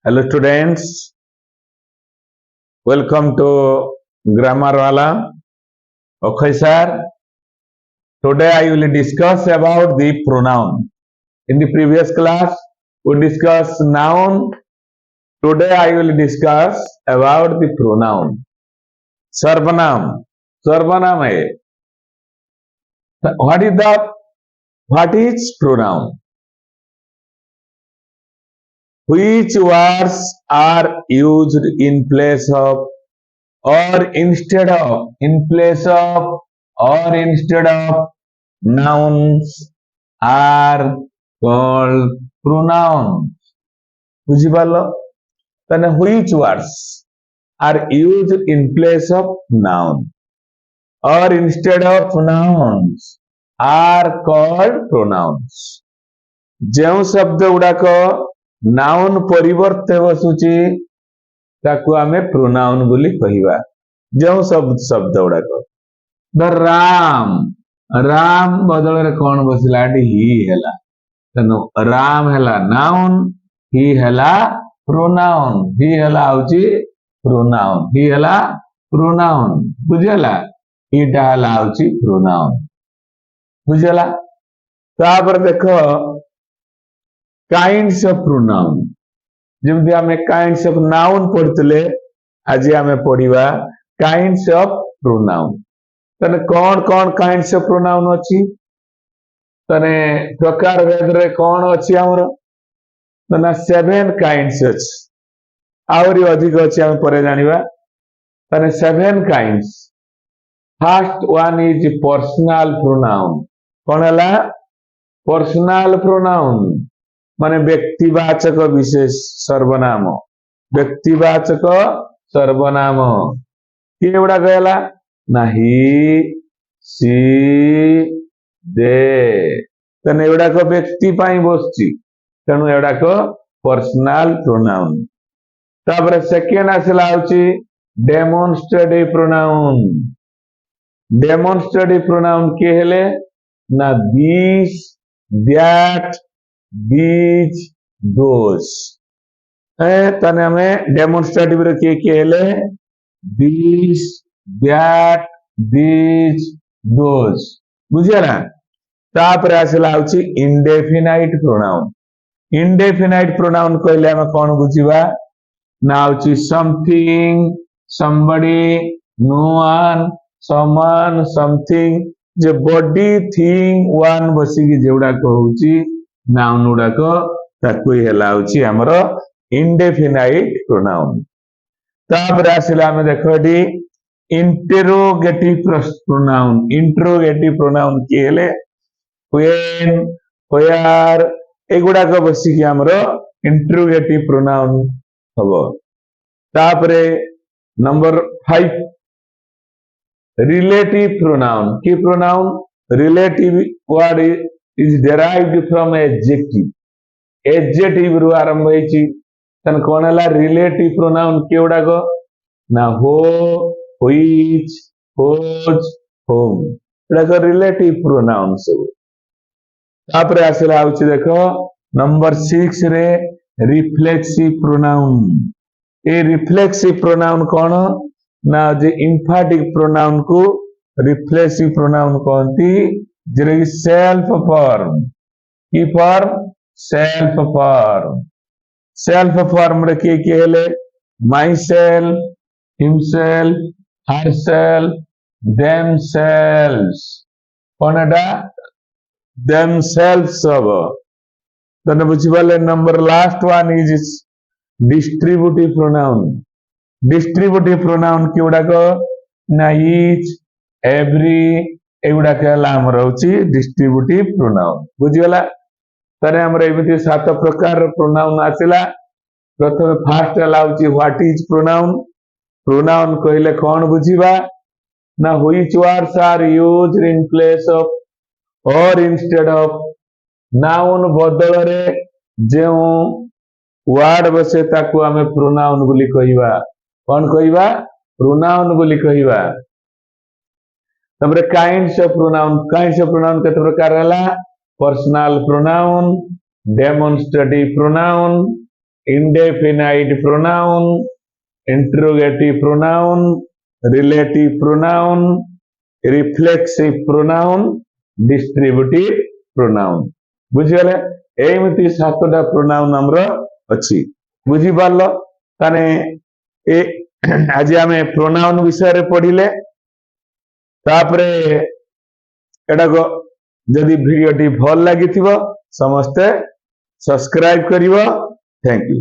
Hello students, welcome to Grammar Wala. Okay sir, today I will discuss about the pronoun. In the previous class, we discussed noun. Today I will discuss about the pronoun. Sarvanam. Sarvanam hai. What is pronoun? Which words are used in place of or instead of nouns are called pronouns. ବୁଝିପାରିଲ ତାହେଲେ which words are used in place of noun or instead of nouns are called pronouns. ଯେଉଁ ଶବ୍ଦ ଗୁଡାକ noun ପରିବର୍ତ୍ତେ ବସୁଛି ତାକୁ ଆମେ ପ୍ରୋନାଉନ ବୋଲି କହିବା। ଯେଉଁ ଶବ୍ଦ ଗୁଡାକ ରାମ ବଦଳରେ କଣ ବସିଲା ଏଠି ହି ହେଲା, ତେଣୁ ରାମ ହେଲା ନାଉନ, ହି ହେଲା ପ୍ରୋନାଉନ। ହି ହେଲା ହଉଛି ପ୍ରୋନାଉନ, ହି ହେଲା ପ୍ରୋନାଉନ, ବୁଝିଗଲା। ଇଟା ହେଲା ହଉଛି ପ୍ରୋନାଉନ, ବୁଝିଗଲା। ତାପରେ ଦେଖ କାଇଣ୍ଡସ୍ ଅଫ ପ୍ରୋନାଉନ। ଯେମିତି ଆମେ କାଇଣ୍ଡସ୍ ଅଫ ନାଉନ ପଢୁଥିଲେ, ଆଜି ଆମେ ପଢିବା କାଇଣ୍ଡସ୍ ଅଫ ପ୍ରୋନାଉନ। ତାହେଲେ କଣ କଣ କାଇଣ୍ଡସ୍ ଅଫ ପ୍ରୋନାଉନ ଅଛି, ତାହେଲେ ପ୍ରକାର ଭେଦରେ କଣ ଅଛି ଆମର, ନା 7 କାଇଣ୍ଡସ୍ ଅଛି, ଆହୁରି ଅଧିକ ଅଛି, ଆମେ ପରେ ଜାଣିବା। ତାହେଲେ 7 kinds. First one is personal pronoun. କଣ ହେଲା? ପର୍ସନାଲ ପ୍ରୋନାଉନ ମାନେ ବ୍ୟକ୍ତିବାଚକ ବିଶେଷ ସର୍ବନାମ। ବ୍ୟକ୍ତିବାଚକ ସର୍ବନାମ କି ଗୁଡାକ ହେଲା ନା ହି, ସି, ଦେ। ତେଣୁ ଏଗୁଡାକ ବ୍ୟକ୍ତି ପାଇଁ ବସୁଛି, ତେଣୁ ଏଗୁଡାକ ପର୍ସନାଲ ପ୍ରୋନାଉନ। ତାପରେ ସେକେଣ୍ଡ ଆସିଲା ହଉଛି ଡେମନଷ୍ଟ୍ରେଟିଭ ପ୍ରୋନାଉନ। ଡେମନଷ୍ଟ୍ରେଟିଭ ପ୍ରୋନାଉନ କିଏ ହେଲେ ନା ଦିସ୍, ଦ୍ୟାଟ୍, these, those। ତାହେଲେ ଆମେ ଡେମନଷ୍ଟ୍ରେଟିଭ ରେ କିଏ କିଏ ହେଲେ these, that, these, those, ବୁଝିଗଲା। ତାପରେ ଆସିଲା ହଉଛି ଇନଡେଫିନାଇଟ ପ୍ରୋନାଉନ। ଇନଡେଫିନାଇଟ ପ୍ରୋନାଉନ କହିଲେ ଆମେ କଣ ବୁଝିବା ନା ହଉଛି something, somebody, no one, someone, something। ଯେ body, thing, one ବସିକି ଯେଗୁଡାକ ହଉଛି ନାଉନ ଗୁଡାକ, ତାକୁ ହେଲା ହଉଛି ଆମର ଇନଡେଫିନାଇଟ ପ୍ରୋନାଉନ। ତାପରେ ଆସିଲା ଆମେ ଦେଖ ଏଠି ଇଣ୍ଟେରୋଗେଟିଭ ପ୍ରୋନାଉନ। ଇଣ୍ଟେରୋଗେଟିଭ ପ୍ରୋନାଉନ କିଏ ହେଲେ when, where, ଏଗୁଡାକ ବସିକି ଆମର ଇଣ୍ଟେରୋଗେଟିଭ ପ୍ରୋନାଉନ ହବ। ତାପରେ ନମ୍ବର 5 ରିଲେଟିଭ ପ୍ରୋନାଉନ। କି pronoun? Relative word is derived from adjective। adjective ରୁ ଆରମ୍ଭ ହେଇଛି, ତାହେଲେ କଣ ହେଲା ରିଲେଟିଭ ପ୍ରୋନାଉନ କିଏ ଗୁଡାକ ନା ହୋ, which, whose, whom, ଏଗୁଡାକ ରିଲେଟିଭ ପ୍ରୋନାଉନ ସବୁ। ତାପରେ ଆସିଲା ହଉଛି ଦେଖ ନମ୍ବର 6 ରେ ରିଫ୍ଲେକ୍ସିଭ ପ୍ରୋନାଉନ। ଏ ରିଫ୍ଲେକ୍ସିଭ ପ୍ରୋନାଉନ କଣ ନା ଯେ ଇମ୍ଫାଟିକ ପ୍ରୋନାଉନ କୁ ରିଫ୍ଲେକ୍ସିଭ ପ୍ରୋନାଉନ କହନ୍ତି, ଯେଟା କି ସେଲ୍ଫ ଫର୍ମ। କି form? Self form. Self form ରେ କିଏ କିଏ ହେଲେ ମାଇ ସେଲ୍ଫ, ହିମସେଲ୍ଫ, ହରସେଲ୍ଫ, ଦେମସେଲ୍ଭସ୍। କଣ ଏଟା? ଦେମସେଲ୍ଭସ୍ ହବ। ତାହେଲେ ବୁଝିପାରିଲେ। Number last one is distributive pronoun. Distributive pronoun କି ଗୁଡାକ ନା ଇଚ୍, ଏଭ୍ରି, ଏଗୁଡାକ ହେଲା ଆମର ହଉଛି ଡିଷ୍ଟ୍ରିବ୍ୟୁଟିଭ ପ୍ରୋନାଉନ, ବୁଝିଗଲା। ତାହେଲେ ଆମର ଏମିତି 7 ପ୍ରକାରର ପ୍ରୋନାଉନ ଆସିଲା। ପ୍ରଥମେ ଫାର୍ଷ୍ଟ ହେଲା ହଉଛି ହ୍ୱାଟ ଇଜ ପ୍ରୋନାଉନ। ପ୍ରୋନାଉନ କହିଲେ କଣ ବୁଝିବା ନା which words are used in place of or instead of noun ବଦଳରେ ଯେଉଁ ୱାର୍ଡ ବସେ ତାକୁ ଆମେ ପ୍ରୋନାଉନ ବୋଲି କହିବା। କଣ କହିବା? ପ୍ରୋନାଉନ ବୋଲି କହିବା। ତାପରେ kinds of pronoun. Kinds of pronoun କେତେ ପ୍ରକାର ହେଲା? Personal pronoun, demonstrative pronoun, indefinite pronoun, interrogative pronoun, relative pronoun, reflexive pronoun, distributive pronoun. बुझीगले एमती सातटा pronoun आमर अच्छी बुझी पारलो ताने ए आज आमे pronoun विषय रे पढ़िले तापरे एटा को जदि वीडियो टी भल लागिथिबो समस्ते सब्सक्राइब करिवो थैंक यू।